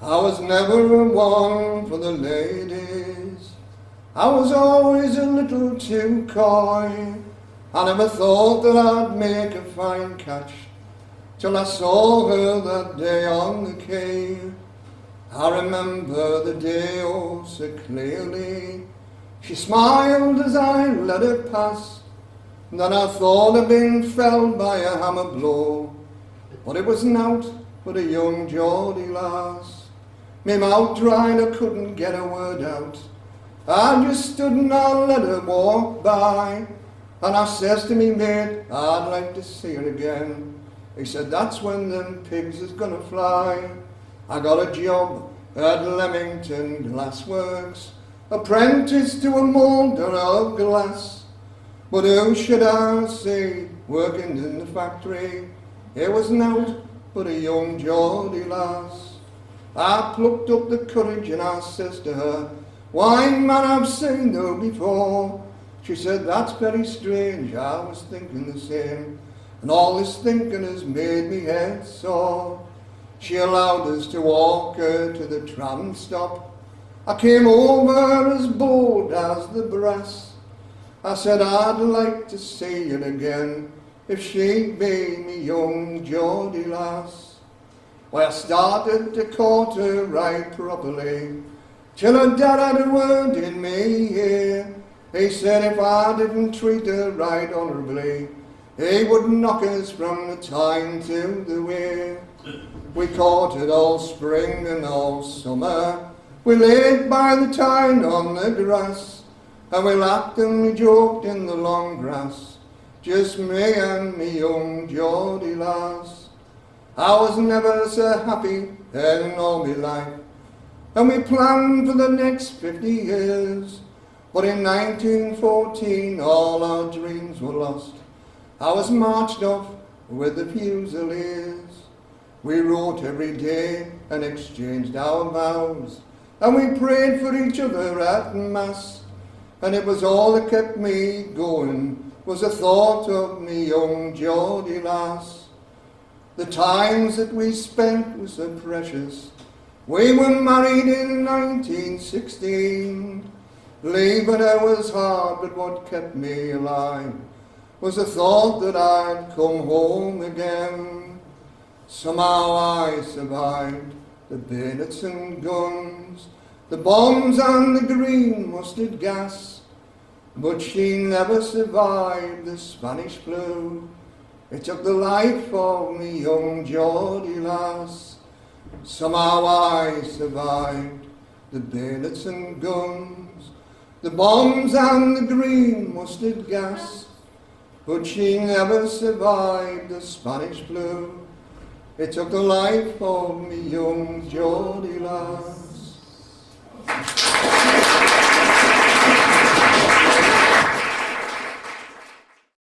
I was never one for the ladies. I was always a little too coy. I never thought that I'd make a fine catch till I saw her that day on the quay. I remember the day oh so clearly. She smiled as I let her pass. Then I thought I'd been felled by a hammer blow, but it was nowt but a young Geordie lass. Me mouth dried, I couldn't get a word out. I just stood and I let her walk by, and I says to me mate, I'd like to see her again. He said, that's when them pigs is gonna fly. I got a job at Leamington Glassworks, apprentice to a moulder of glass. But who should I see working in the factory? It was nowt but a young Geordie lass. I plucked up the courage and I says to her, why man, I've seen her before. She said, that's very strange, I was thinking the same, and all this thinking has made me head sore. She allowed us to walk her to the tram stop. I came over as bold as the brass. I said I'd like to see her again if she'd be me young Geordie lass. Well, I started to court her right properly, till her dad had a word in me ear. He said if I didn't treat her right honourably, he would knock us from the Tyne to the Weir. We courted all spring and all summer. We laid by the Tyne on the grass, and we laughed and we joked in the long grass, just me and me young Geordie lass. I was never so happy in all my life, and we planned for the next 50 years. But in 1914 all our dreams were lost. I was marched off with the Fusiliers. We wrote every day and exchanged our vows, and we prayed for each other at mass. And it was all that kept me going, was the thought of me young Geordie lass. The times that we spent were so precious. We were married in 1916. Leaving her was hard, but what kept me alive was the thought that I'd come home again. Somehow I survived the bayonets and guns, the bombs and the green mustard gas, but she never survived the Spanish flu. It took the life of me young Geordie lass. Somehow I survived the bayonets and guns, the bombs and the green mustard gas, but she never survived the Spanish flu. It took the life of me young Geordie lass.